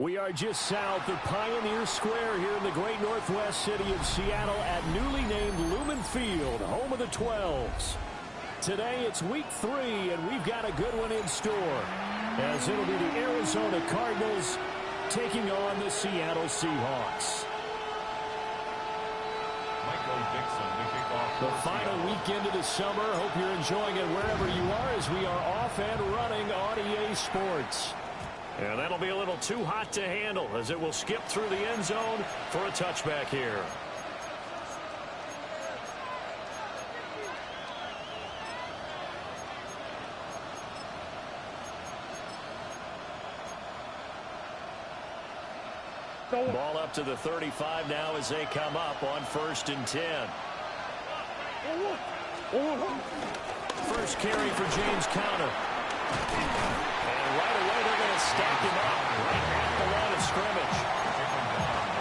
We are just south of Pioneer Square here in the great northwest city of Seattle at newly named Lumen Field, home of the 12s. Today it's week 3, and we've got a good one in store, as it'll be the Arizona Cardinals taking on the Seattle Seahawks. The final weekend of the summer. Hope you're enjoying it wherever you are, as we are off and running on EA Sports. And that'll be a little too hot to handle, as it will skip through the end zone for a touchback here. Ball up to the 35 now as they come up on 1st and 10. First carry for James Conner. And right away they're going to stack him up right at the line of scrimmage.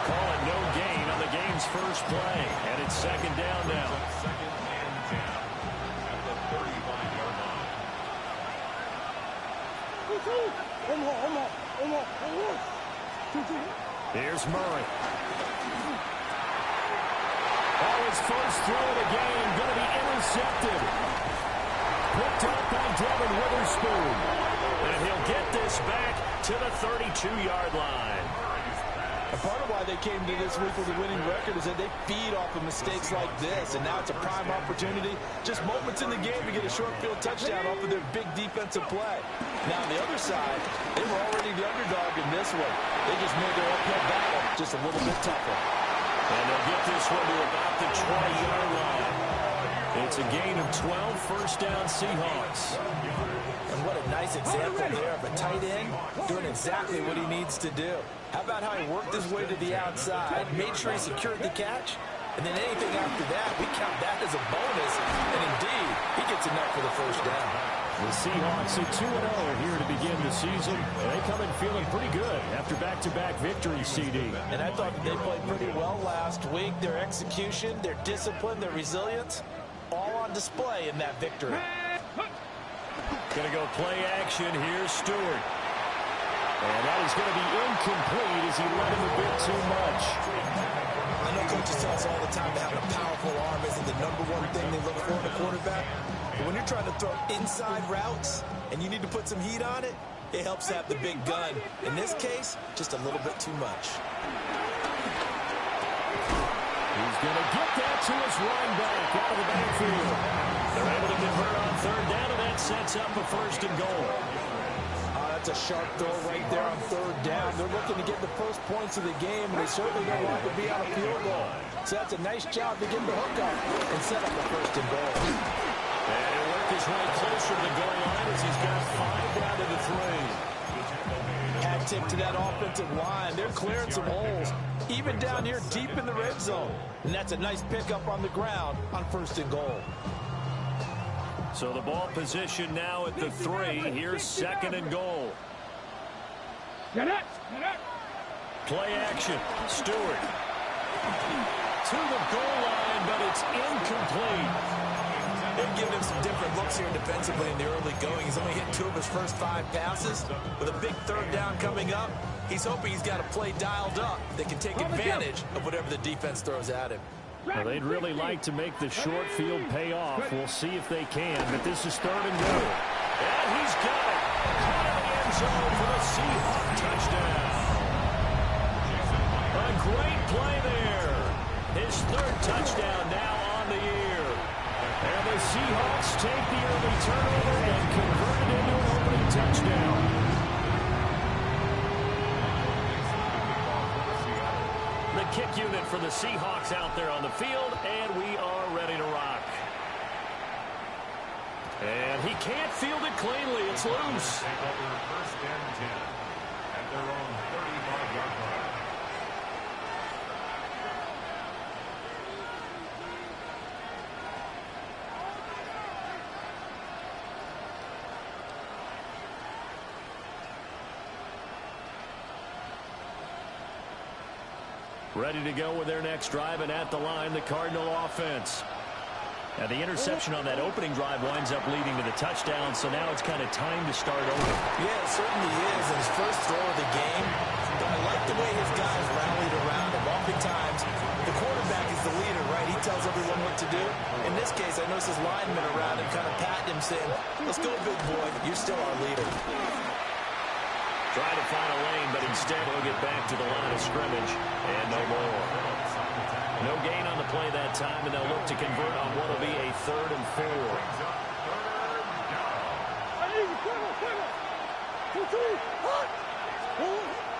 Call it no gain on the game's first play. And it's 2nd down now. Second and 10 at the 35-yard line. Here's Murray. Oh, his first throw of the game going to be intercepted. Picked up by Devin Witherspoon. And he'll get this back to the 32-yard line. And part of why they came to this week with a winning record is that they feed off of mistakes like this, and now it's a prime opportunity, just moments in the game to get a short field touchdown off of their big defensive play. Now on the other side, they were already the underdog in this one. They just made their uphill battle just a little bit tougher. And they'll get this one to about the 20-yard line. It's a gain of 12, first down Seahawks. And what a nice example there of a tight end doing exactly what he needs to do. How about how he worked his way to the outside, made sure he secured the catch, and then anything after that, we count that as a bonus. And indeed, he gets enough for the first down. The Seahawks at 2-0 here to begin the season. And they come in feeling pretty good after back-to-back victories, CD. And I thought that they played pretty well last week. Their execution, their discipline, their resilience, all on display in that victory. Going to go play action. Here's Stewart. And that is going to be incomplete as he let him a bit too much. I know coaches tell us all the time that having a powerful arm isn't the #1 thing they look for in a quarterback. But when you're trying to throw inside routes and you need to put some heat on it, it helps have the big gun. In this case, just a little bit too much. He's going to get that to his running back out of the backfield. They're able to convert on third down, and that sets up a first and goal. That's a sharp throw right there on third down. They're looking to get the first points of the game, and they certainly don't want to be on a field goal. So that's a nice job to get the hook up and set up the first and goal. And he'll work his way closer to the goal line as he's got 5 down to the 3. Hat tip to that offensive line. They're clearing some holes, even down here deep in the red zone. And that's a nice pickup on the ground on first and goal. So the ball position now at the 3. Here's second and goal. Play action. Stewart. To the goal line, but it's incomplete. They've given him some different looks here defensively in the early going. He's only hit 2 of his first 5 passes. With a big third down coming up, he's hoping he's got a play dialed up that can take advantage of whatever the defense throws at him. Well, they'd really like to make the short field pay off. We'll see if they can, but this is third and goal. And he's got it. Out of the end zone for the Seahawks touchdown. A great play there. His third touchdown now on the year. And the Seahawks take the early turnover and convert it into an opening touchdown. The kick unit for the Seahawks out there on the field, and we are ready to rock. And he can't field it cleanly. It's loose. Take over first and 10 at their own 35-yard line. Ready to go with their next drive, and at the line, the Cardinal offense. Now, the interception on that opening drive winds up leading to the touchdown, so now it's kind of time to start over. Yeah, it certainly is. And his first throw of the game, but I like the way his guys rallied around him. Oftentimes, the quarterback is the leader, right? He tells everyone what to do. In this case, I noticed his linemen around him kind of patting him, saying, let's go, big boy. You're still our leader. Trying to find a lane, but instead he'll get back to the line of scrimmage, and no more. No gain on the play that time, and they'll look to convert on what will be a 3rd and 4.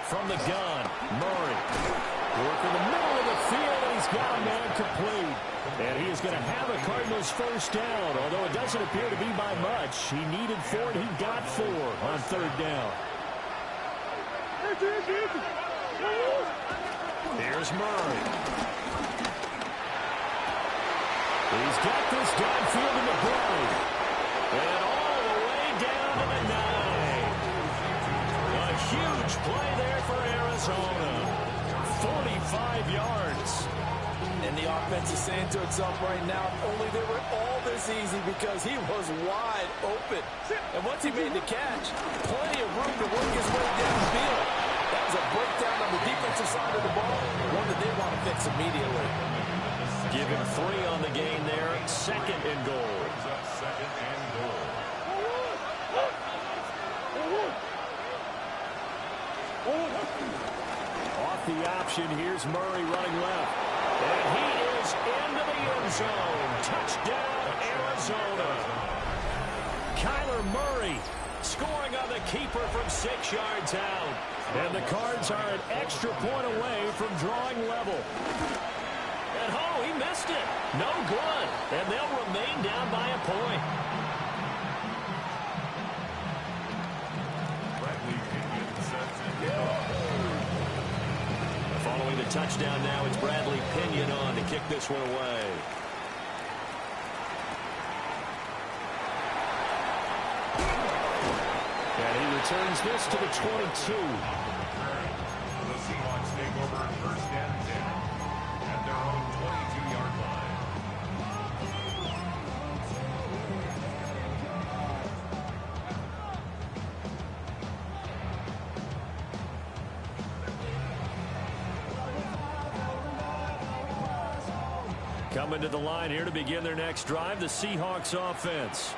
From the gun, Murray. Working the middle of the field, and he's got a man complete. And he is going to have a Cardinals first down, although it doesn't appear to be by much. He needed 4, and he got 4 on 3rd down. Here's Murray. He's got this downfield in the play. And all the way down to the 9. A huge play there for Arizona. 45 yards. And the offense is saying to itself right now, if only they were all this easy, because he was wide open. And once he made the catch, plenty of room to work his way downfield. That was a breakdown on the defensive side of the ball, one that they want to fix immediately. Give him 3 on the gain there. 2nd and goal. Second and goal. Off the option, here's Murray running left. And he is into the end zone. Touchdown, Arizona. Kyler Murray scoring on the keeper from 6 yards out. And the Cards are an extra point away from drawing level. And oh, he missed it. No good. And they'll remain down by a point. Bradley Pinion sets it down. Following the touchdown now, it's Bradley Pinion on to kick this one away. And he returns this to the 22. The Seahawks take over 1st and 10 at their own 22-yard line. Coming to the line here to begin their next drive, the Seahawks offense.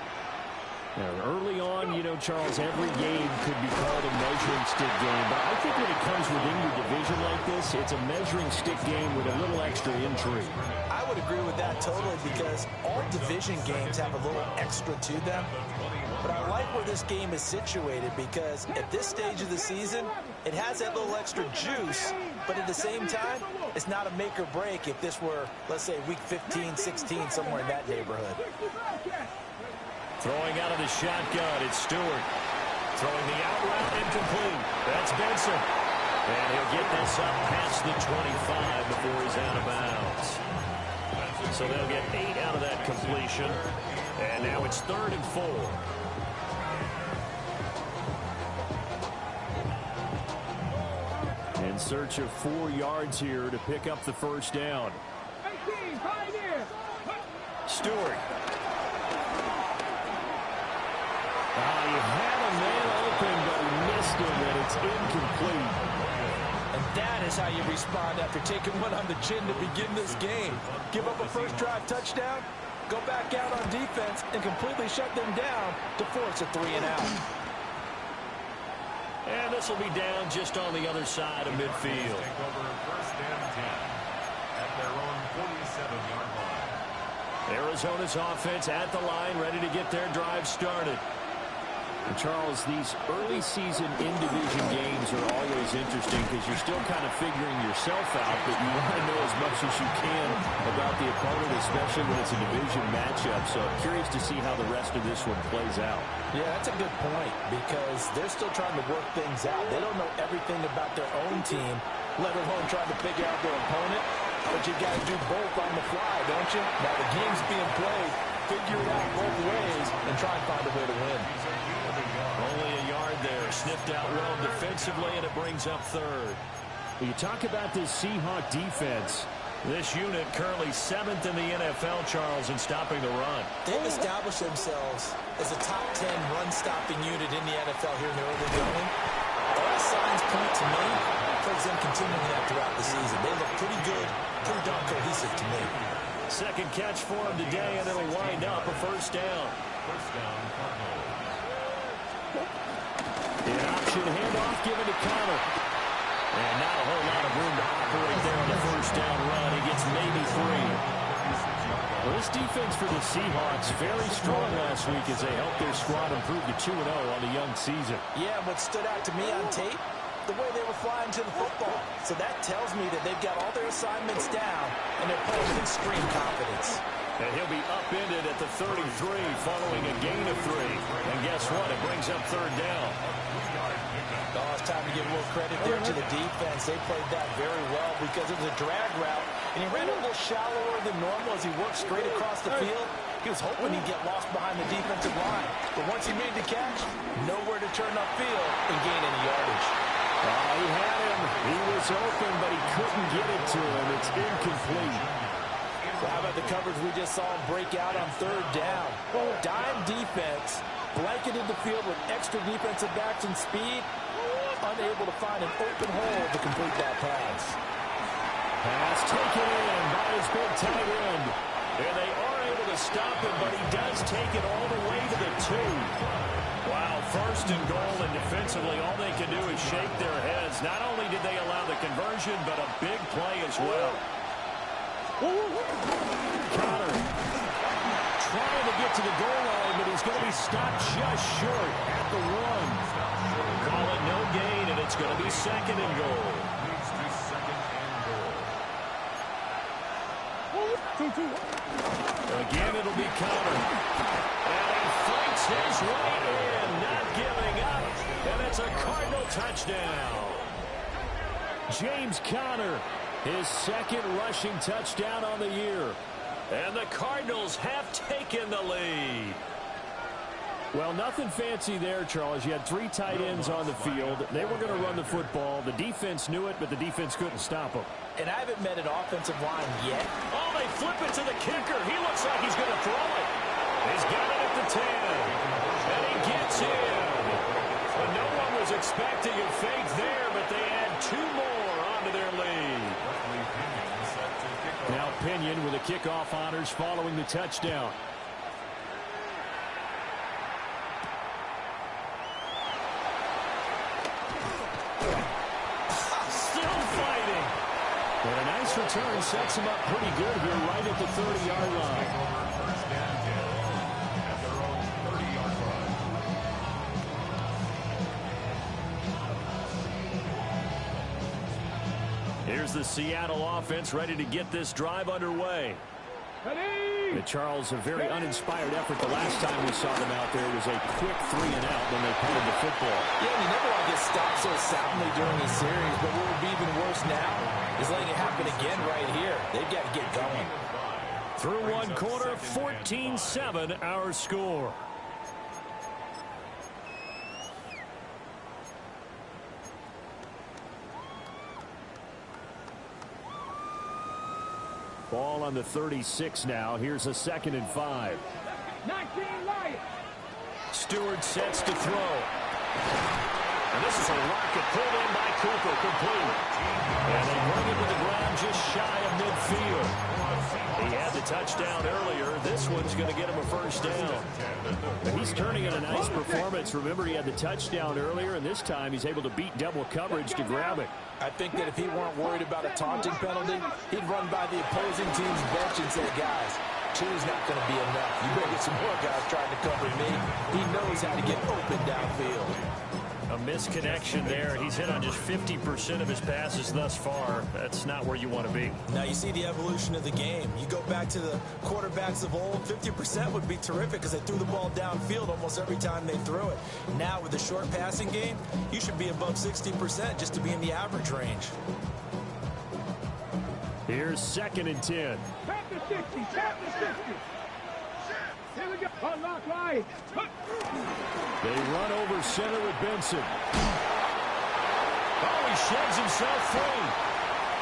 Now, early on, you know, Charles, every game could be called a measuring stick game. But I think when it comes within your division like this, it's a measuring stick game with a little extra intrigue. I would agree with that totally because all division games have a little extra to them. But I like where this game is situated because at this stage of the season, it has that little extra juice. But at the same time, it's not a make or break if this were, let's say, week 15, 16, somewhere in that neighborhood. Throwing out of the shotgun, it's Stewart. Throwing the out route incomplete. That's Benson. And he'll get this up past the 25 before he's out of bounds. So they'll get 8 out of that completion. And now it's 3rd and 4. In search of 4 yards here to pick up the first down. Stewart. He had a man open, but he missed him, and it's incomplete. And that is how you respond after taking one on the chin to begin this game. Give up a first drive touchdown, go back out on defense, and completely shut them down to force a 3-and-out. And this will be down just on the other side of midfield. Take over 1st and 10 at their own 47-yard line. Arizona's offense at the line, ready to get their drive started. And Charles, these early season in-division games are always interesting because you're still kind of figuring yourself out, but you want to know as much as you can about the opponent, especially when it's a division matchup. So I'm curious to see how the rest of this one plays out. Yeah, that's a good point because they're still trying to work things out. They don't know everything about their own team, let alone trying to figure out their opponent. But you got to do both on the fly, don't you? Now the game's being played. Figure it out both ways and try and find a way to win. Only a yard there. Sniffed out well defensively, and it brings up 3rd. You talk about this Seahawk defense. This unit currently 7th in the NFL, Charles, in stopping the run. They've established themselves as a top 10 run-stopping unit in the NFL here in the early going. All signs point to me towards them continuing that throughout the season. They look pretty good, pretty darn cohesive to me. Second catch for him today, and it'll wind up a first down. First down, Cardinals. An option handoff given to Connor. And not a whole lot of room to operate there on the first down run. He gets maybe 3. Well, this defense for the Seahawks very strong last week as they helped their squad improve to 2-0 on the young season. Yeah, what stood out to me on tape, the way they were flying to the football. So that tells me that they've got all their assignments down, and they're playing with extreme confidence. And he'll be upended at the 33 following a gain of 3. And guess what? It brings up 3rd down. Oh, it's time to give a little credit there to the defense. They played that very well because it was a drag route, and he ran it a little shallower than normal as he worked straight across the field. He was hoping he'd get lost behind the defensive line. But once he made the catch, nowhere to turn upfield and gain any yardage. He had him. He was open, but he couldn't get it to him. It's incomplete. Well, how about the coverage we just saw him break out on 3rd down? Dime defense, blanketed the field with extra defensive backs and speed, unable to find an open hole to complete that pass. Pass taken in by his big tight end. And they are able to stop him, but he does take it all the way to the 2. Wow, first and goal, and defensively all they can do is shake their heads. Not only did they allow the conversion, but a big play as well. Connor trying to get to the goal line, but he's going to be stopped just short at the 1. Call it no gain, and it's going to be second and goal. Again, it'll be Connor. And he fights his way in, not giving up. And it's a Cardinal touchdown. James Conner, his second rushing touchdown on the year. And the Cardinals have taken the lead. Well, nothing fancy there, Charles. You had 3 tight ends on the field. They were going to run the football. The defense knew it, but the defense couldn't stop them. And I haven't met an offensive line yet. Oh, they flip it to the kicker. He looks like he's going to throw it. He's got it at the 10. And he gets in. But no one was expecting a fake there, but they add 2 more onto their lead. Now Pinion with the kickoff honors following the touchdown. But a nice return sets him up pretty good here right at the 30-yard line. First and 10 at their own 30-yard line. Here's the Seattle offense ready to get this drive underway. But Charles, a very uninspired effort the last time we saw them out there. It was a quick 3-and-out when they punted the football. Yeah, you never want to get stopped so soundly during a series, but what would be even worse now is letting it happen again right here. They've got to get going. Through one quarter, 14-7 our score. Ball on the 36 now. Here's a 2nd and 5. 19 Lions. Stewart sets to throw. And this is a rocket pulled in by Cooper, complete. And they bring it to the ground just shy of midfield. He had the touchdown earlier. This one's going to get him a first down. And he's turning in a nice performance. Remember, he had the touchdown earlier, and this time he's able to beat double coverage to grab it. I think that if he weren't worried about a taunting penalty, he'd run by the opposing team's bench and say, guys, 2 is not going to be enough. You better get some more guys trying to cover me. He knows how to get open downfield. A misconnection there. He's hit on just 50% of his passes thus far. That's not where you want to be. Now you see the evolution of the game. You go back to the quarterbacks of old, 50% would be terrific because they threw the ball downfield almost every time they threw it. Now with the short passing game, you should be above 60% just to be in the average range. Here's 2nd and 10. Tap the 60. Tap the 60. Here we go. Unlock Lions. They run over center with Benson. Oh, he sheds himself free.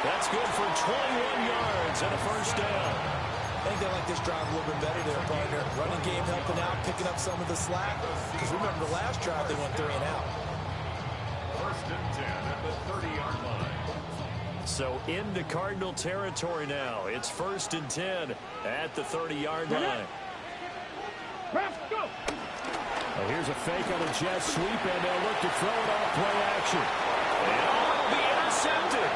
That's good for 21 yards and a first down. I think they like this drive a little bit better there, partner. Running game helping out, picking up some of the slack. Because remember, the last drive they went 3-and-out. First and 10 at the 30-yard line. So into Cardinal territory now. It's 1st and 10 at the 30-yard line. Go. Here's a fake on a jet sweep, and they'll look to throw it off play action. And it'll be intercepted.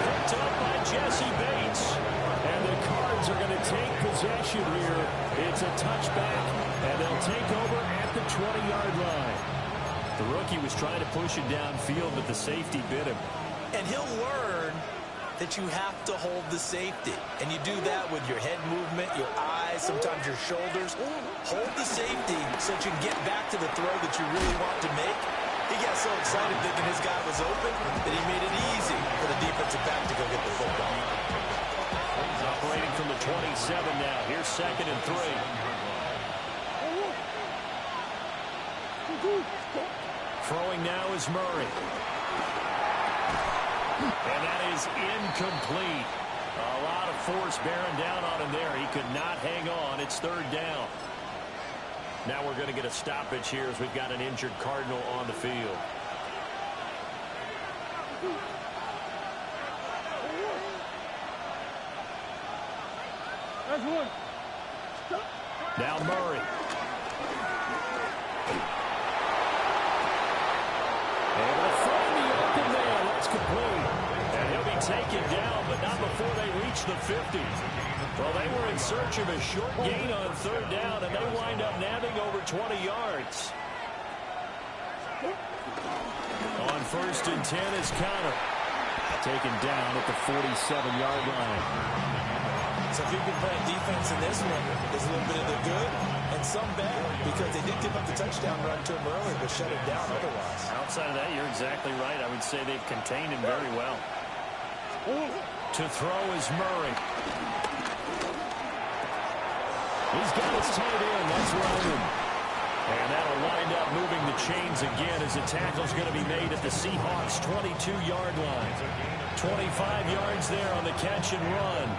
Picked up by Jesse Bates. And the Cards are going to take possession here. It's a touchback, and they'll take over at the 20-yard line. The rookie was trying to push it downfield, but the safety bit him. And he'll learn that you have to hold the safety. And you do that with your head movement, your eyes, sometimes your shoulders. Hold the safety so that you can get back to the throw that you really want to make. He got so excited thinking his guy was open that he made it easy for the defensive back to go get the football. He's operating from the 27 now. Here's 2nd and 3. Throwing now is Murray. And that is incomplete. A lot of force bearing down on him there. He could not hang on. It's 3rd down. Now we're going to get a stoppage here as we've got an injured Cardinal on the field. That's one. Now Murray. Able to find the open man. That's complete. And he'll be taken down, but not before they reach the 50. Well, they were in search of a short gain on third down, and they wind up nabbing over 20 yards. On 1st and 10 is Connor. Taken down at the 47-yard line. So if you can play defense in this one, there's a little bit of the good and some bad, because they did give up the touchdown run to him earlier, but shut it down otherwise. Outside of that, you're exactly right. I would say they've contained him very well. To throw is Murray. He's got his tight end. That's Roman. And that'll wind up moving the chains again as the tackle's going to be made at the Seahawks' 22-yard line. 25 yards there on the catch and run.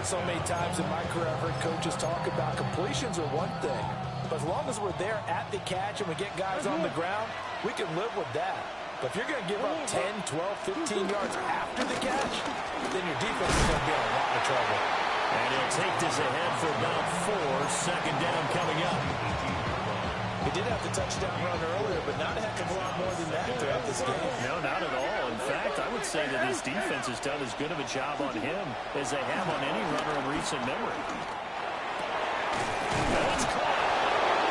So many times in my career I've heard coaches talk about completions are one thing, but as long as we're there at the catch and we get guys on the ground, we can live with that. But if you're going to give up 10, 12, 15 yards after the catch, then your defense is going to be in a lot of trouble. And he'll take this ahead for about 4. Second down coming up. He did have the touchdown run earlier, but not a heck of a lot more than that throughout this game. No, not at all. In fact, I would say that his defense has done as good of a job on him as they have on any runner in recent memory. That's caught.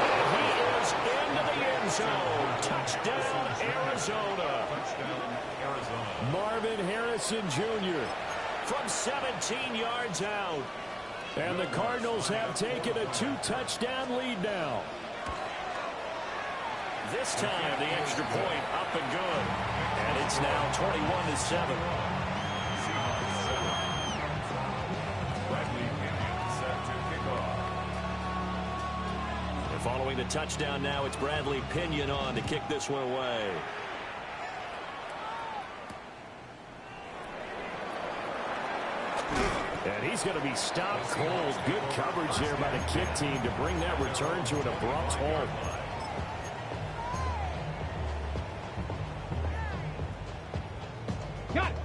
And he is into the end zone. Touchdown, Arizona. Marvin Harrison Jr. from 17 yards out. And the Cardinals have taken a 2-touchdown lead now. This time, the extra point up and good. And it's now 21-7. And following the touchdown now, it's Bradley Pinion on to kick this one away. And he's going to be stopped cold. Good coverage there by the kick team to bring that return to an abrupt halt.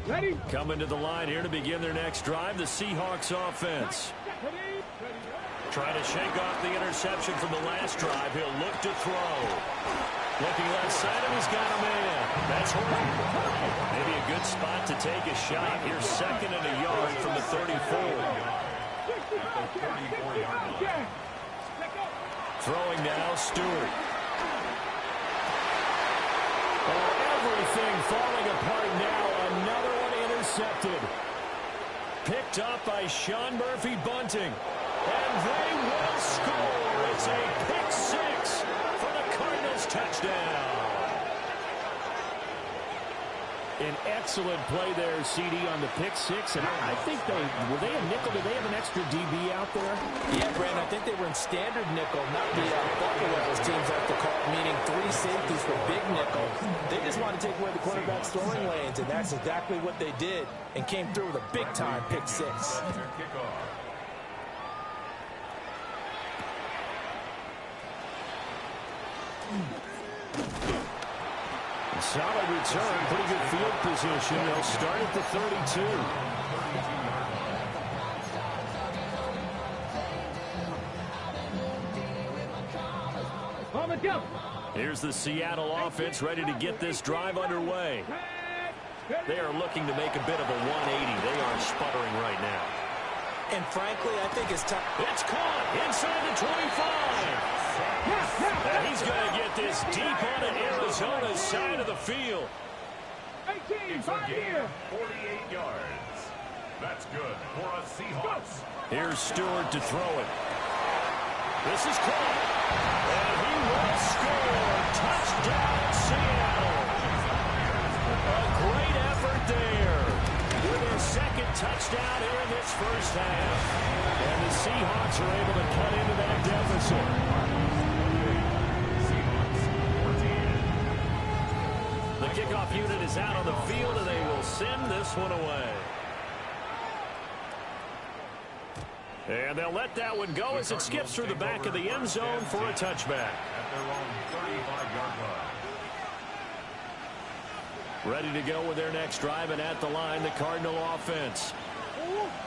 Ready? Coming to the line here to begin their next drive, the Seahawks offense. Trying to shake off the interception from the last drive. He'll look to throw. Looking left side, and he's got a man. That's Horton. Maybe a good spot to take a shot. Here's 2nd and a yard from the 34. Throwing now, Stewart. Everything falling apart now. Another one intercepted. Picked up by Sean Murphy-Bunting. And they will score. It's a pick 6 for the Cardinals touchdown. An excellent play there, CD, on the pick 6. And I think were they a nickel? Did they have an extra DB out there? Yeah, Brandon, I think they were in standard nickel, not the Buffalo as teams like to call it, meaning 3 safeties for big nickel. They just wanted to take away the quarterback's throwing lanes, and that's exactly what they did, and came through with a big-time pick 6. Solid return, pretty good field position. They'll start at the 32. Here's the Seattle offense ready to get this drive underway. They are looking to make a bit of a 180. They are sputtering right now. And frankly, I think it's time. It's caught inside the 25. And he's going to get this deep onto Arizona's side of the field. It's a gain of 48 yards. That's good for a Seahawks. Here's Stewart to throw it. This is caught. And he will score. Touchdown, Seattle. A great effort there. With their 2nd touchdown here in this first half. And the Seahawks are able to cut into that deficit. The kickoff unit is out on the field, and they will send this one away. And they'll let that one go as it skips through the back of the end zone for a touchback. At their own 35-yard line. Ready to go with their next drive, and at the line, the Cardinal offense.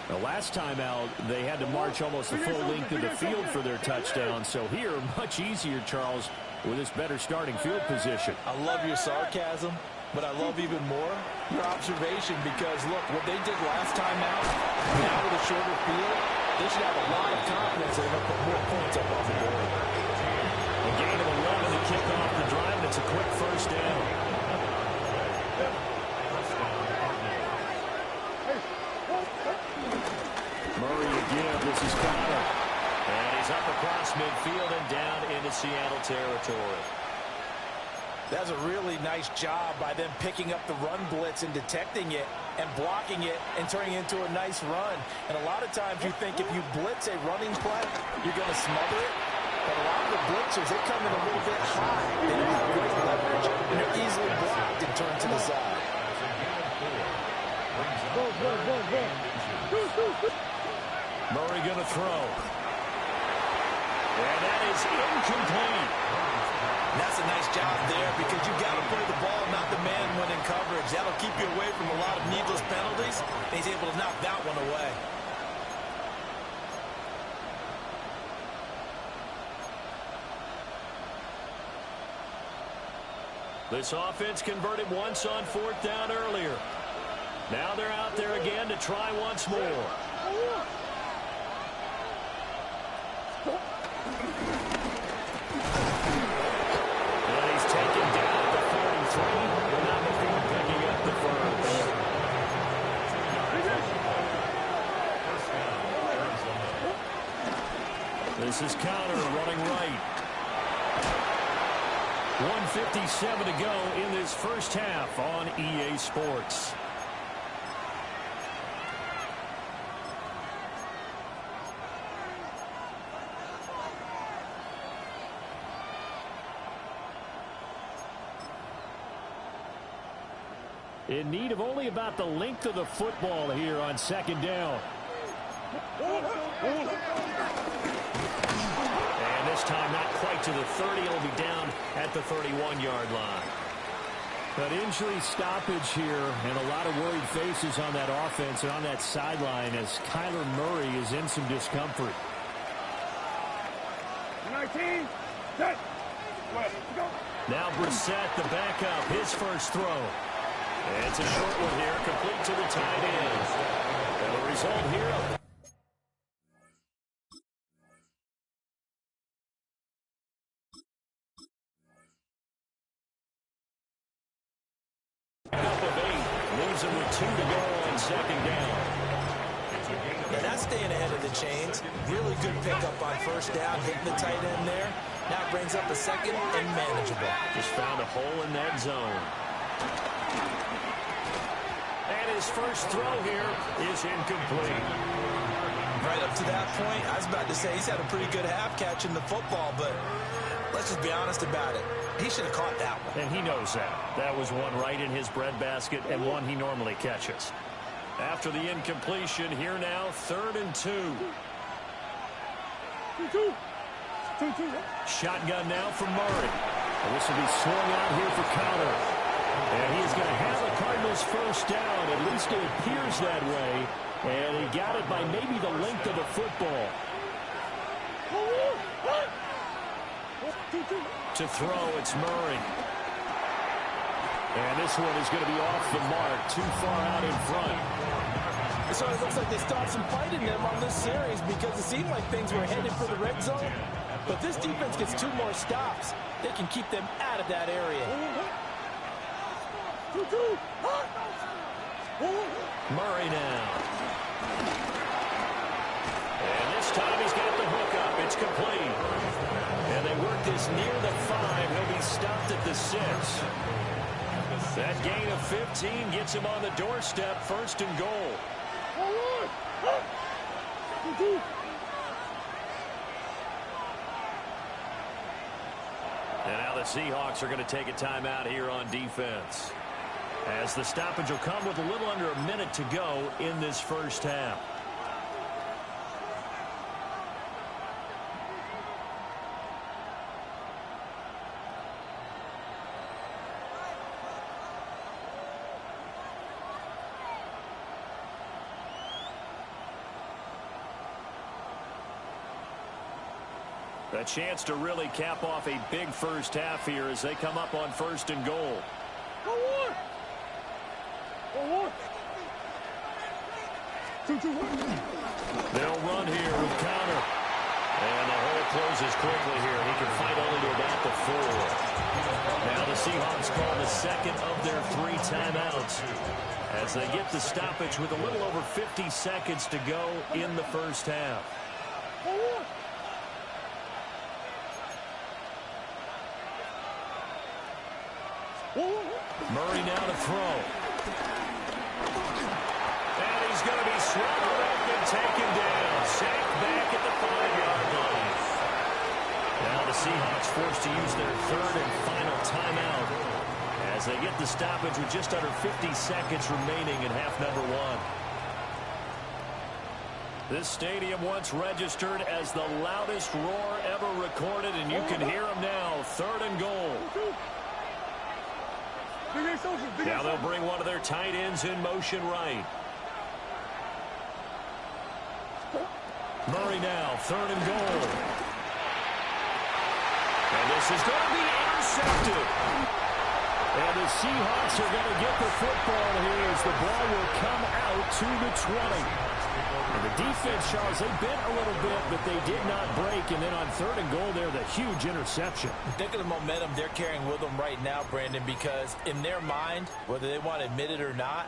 The last time out, they had to march almost the full length of the field for their touchdown. So here, much easier, Charles, with this better starting field position. I love your sarcasm, but I love even more your observation because, look, what they did last time out, now with a shorter field, they should have a lot of confidence they're going to put more points up on the board. A gain of 11 to kick off the drive, and it's a quick first down. Murray again, this is Connor. And he's up across midfield and down into Seattle territory. That's a really nice job by them picking up the run blitz and detecting it and blocking it and turning it into a nice run. And a lot of times you think if you blitz a running play, you're going to smother it. But a lot of the blitzers, they come in a little bit high. They don't have great leverage, and they're easily blocked and turned to the side. Murray going to throw. And that is incomplete. That's a nice job there because you've got to play the ball, not the man when in coverage. That'll keep you away from a lot of needless penalties. And he's able to knock that one away. This offense converted once on fourth down earlier. Now they're out there again to try once more. And he's taken down at the 43. But not before picking up the first. This is Connor running right. 1:57 to go in this first half on EA Sports. In need of only about the length of the football here on second down. And this time not quite to the 30. It'll be down at the 31-yard line. But injury stoppage here and a lot of worried faces on that offense and on that sideline as Kyler Murray is in some discomfort. 19, set, go. Now Brissett, the backup, his first throw. And it's a short one here, complete to the tight end. And the result here, up of 8, leaves him with 2 to go on second down. Yeah, that's staying ahead of the chains. Really good pickup on first down, hitting the tight end there. Now it brings up a second and manageable. Just found a hole in that zone. And his first throw here is incomplete. Right up to that point, I was about to say he's had a pretty good half catching the football, but let's just be honest about it. He should have caught that one. And he knows that. That was one right in his breadbasket and one he normally catches. After the incompletion, here now, 3rd and 2. Shotgun now from Murray. And this will be swung out here for Connor. And he's going to have a Cardinals first down. At least it appears that way. And he got it by maybe the length of the football. To throw, it's Murray. And this one is going to be off the mark, too far out in front. So it looks like they stopped some fight in them on this series because it seemed like things were headed for the red zone. But this defense gets 2 more stops. They can keep them out of that area. Murray now. And this time he's got the hook up. It's complete. And they work this near the 5. He'll be stopped at the 6. That gain of 15 gets him on the doorstep, 1st and goal. And now the Seahawks are going to take a timeout here on defense, as the stoppage will come with a little under a minute to go in this first half. A chance to really cap off a big first half here as they come up on 1st and goal. Go on. Go on. 2-2-1. They'll run here with Connor. And the hole closes quickly here. He can fight only to about the 4. Now the Seahawks call the second of their 3 timeouts as they get the stoppage with a little over 50 seconds to go in the first half. Murray now to throw. And he's going to be swallowed up and taken down. Sacked back at the 5-yard line. Now the Seahawks forced to use their 3rd and final timeout as they get the stoppage with just under 50 seconds remaining in half number 1. This stadium once registered as the loudest roar ever recorded, and you can hear them now. 3rd and goal. Now they'll bring one of their tight ends in motion right. Murray now, 3rd and goal. And this is going to be intercepted. And the Seahawks are going to get the football here as the ball will come out to the 20. And the defense, Charles, they bit a little bit, but they did not break. And then on 3rd and goal there, the huge interception. Think of the momentum they're carrying with them right now, Brandon, because in their mind, whether they want to admit it or not,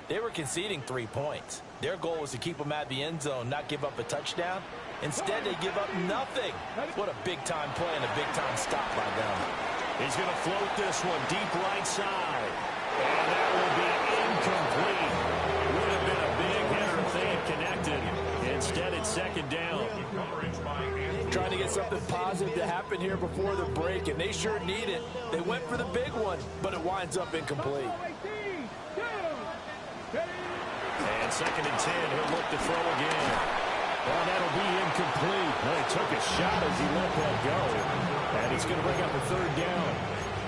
they were conceding 3 points. Their goal was to keep them at the end zone, not give up a touchdown. Instead, they give up nothing. What a big-time play and a big-time stop by them. He's going to float this one deep right side. And that will be incomplete. Would have been a big hitter if they had connected. Instead, it's 2nd down. Trying to get something positive to happen here before the break, and they sure need it. They went for the big one, but it winds up incomplete. And 2nd and 10, he'll look to throw again. Well, that'll be incomplete. Well, he took a shot as he let that go. And he's going to bring up a 3rd down.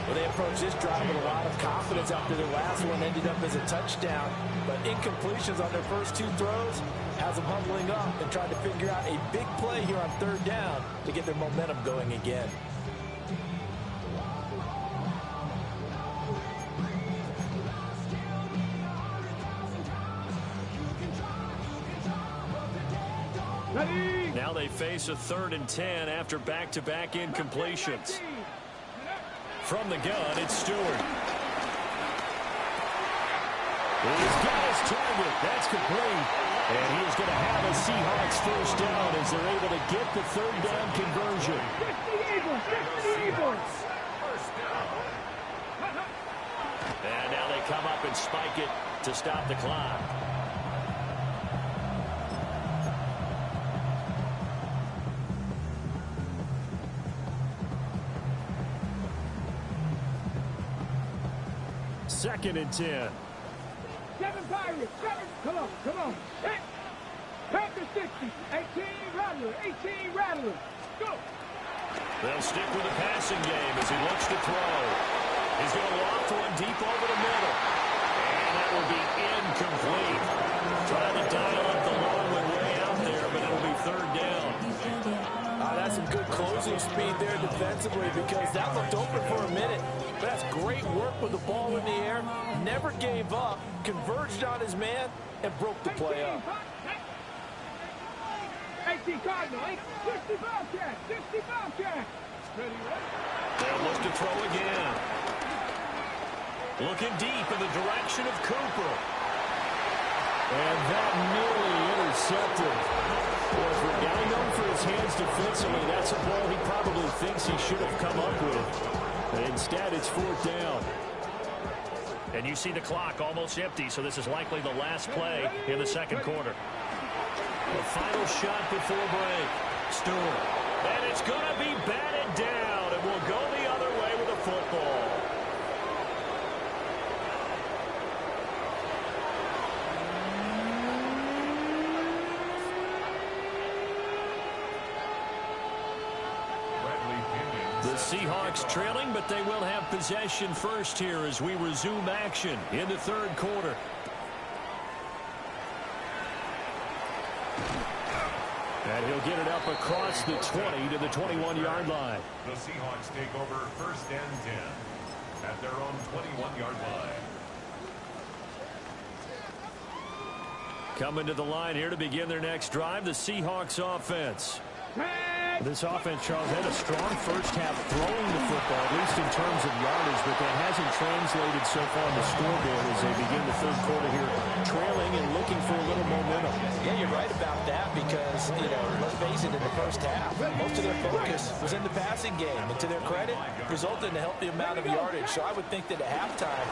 Well, they approached this drive with a lot of confidence after their last one ended up as a touchdown. But incompletions on their first 2 throws has them humbling up and trying to figure out a big play here on 3rd down to get their momentum going again. Now they face a 3rd and 10 after back-to-back incompletions. From the gun, it's Stewart. He's got his target. That's complete. And he is going to have a Seahawks 1st down as they're able to get the 3rd down conversion. And now they come up and spike it to stop the clock. Second and 10. 7 Pirates. 7. Come on. Hit. Panther 60. 18 Rattler. 18 Rattler. Go. They'll stick with the passing game as he looks to throw. He's going to loft one deep over the middle. And that will be incomplete. Trying to dial up the long one way out there, but it'll be 3rd down. That's some good closing speed there defensively because that looked open for a minute. But that's great work with the ball in the air. Never gave up, converged on his man, and broke the play up. 18 Cardinal. 60 Bobcat. 60 Bobcat. Ready? They'll look to throw again. Looking deep in the direction of Cooper. And that nearly intercepted. Well, for a guy known for his hands defensively, that's a ball he probably thinks he should have come up with. But instead, it's 4th down. And you see the clock almost empty, so this is likely the last play in the 2nd quarter. The final shot before break. Stewart. And it's going to be batted down, and we'll go the other way with the football. The Seahawks trailing, but they will have possession first here as we resume action in the 3rd quarter. And he'll get it up across the 20 to the 21-yard line. The Seahawks take over 1st and 10 at their own 21-yard line. Coming to the line here to begin their next drive, the Seahawks offense. This offense, Charles, had a strong first half throwing the football, at least in terms of yardage, but that hasn't translated so far on the scoreboard as they begin the third quarter here, trailing and looking for a little momentum. Yeah, you're right about that because, let's face it, in the first half, most of their focus was in the passing game. And to their credit, resulted in a healthy amount of yardage. So I would think that at halftime,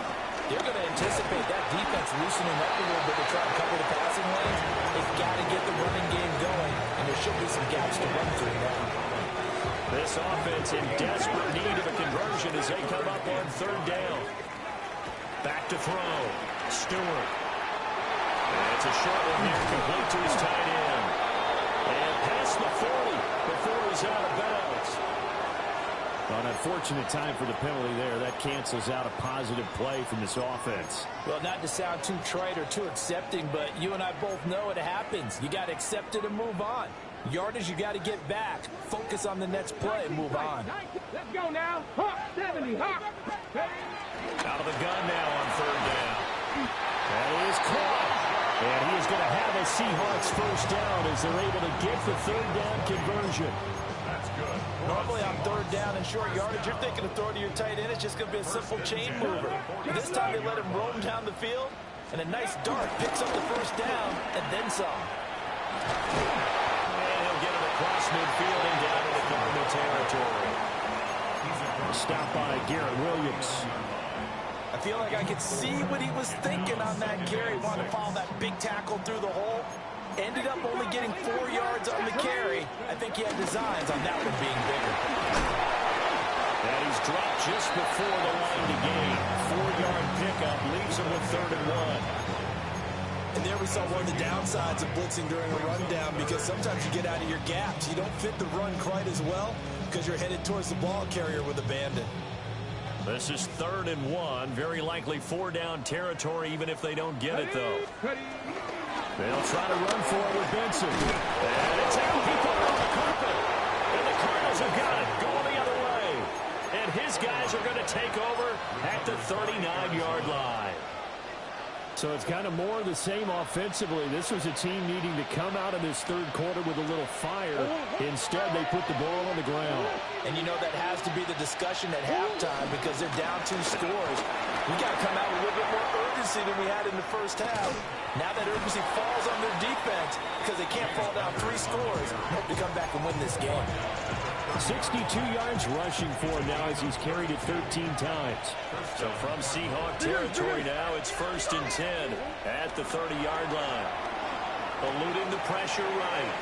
they're going to anticipate that defense loosening up a little bit to try and cover the passing lanes. They've got to get the running game going, and there should be some gaps to run through now. This offense in desperate need of a conversion as they come up on 3rd down. Back to throw. Stewart. And it's a short one here, complete to his tight end. And past the 40 before he's out of bounds. An unfortunate time for the penalty there. That cancels out a positive play from this offense. Well, not to sound too trite or too accepting, but you and I both know it happens. You got to accept it and move on. Yardage, you got to get back. Focus on the next play and move on. Let's go now. Hawk 70. Hawk. Out of the gun now on 3rd down. That is caught. And he is going to have a Seahawks first down as they're able to get the 3rd down conversion. That's good. Normally on 3rd down and short yardage, you're thinking of throwing to your tight end. It's just going to be a simple chain mover. This time they let him roam down the field, and a nice dart picks up the first down and then some. Across midfield and down into government territory. Stopped by Garrett Williams. I feel like I could see what he was thinking on that carry. Wanted to follow that big tackle through the hole. Ended up only getting 4 yards on the carry. I think he had designs on that one being bigger. And he's dropped just before the line to gain. 4-yard pickup leaves him with 3rd and 1. And there we saw one of the downsides of blitzing during a rundown because sometimes you get out of your gaps. You don't fit the run quite as well because you're headed towards the ball carrier with abandon. This is 3rd and 1. Very likely 4-down territory even if they don't get it, though. They'll try to run for it with Benson. And it's out. People on the carpet. And the Cardinals have got it going the other way. And his guys are going to take over at the 39-yard line. So it's kind of more of the same offensively. This was a team needing to come out of this third quarter with a little fire. Instead, they put the ball on the ground. And you know that has to be the discussion at halftime because they're down 2 scores. We got to come out with a little bit more urgency than we had in the first half. Now that urgency falls on their defense because they can't fall down 3 scores. Hope to come back and win this game. 62 yards rushing for him now as he's carried it 13 times. So from Seahawk territory now, it's 1st and 10 at the 30-yard line. Eluding the pressure right.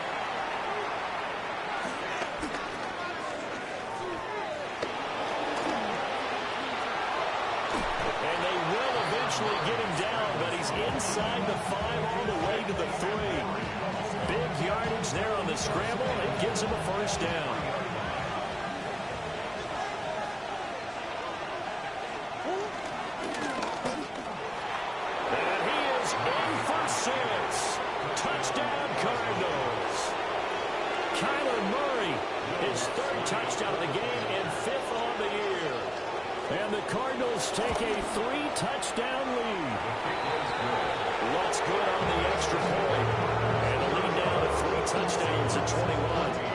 And they will eventually get him down, but he's inside the 5 all the way to the 3. Big yardage there on the scramble. It gives him a first down. Touchdown, Cardinals. Kyler Murray, his 3rd touchdown of the game and 5th on the year. And the Cardinals take a 3-touchdown lead. What's good on the extra point? And the lead down to 3 touchdowns at 21.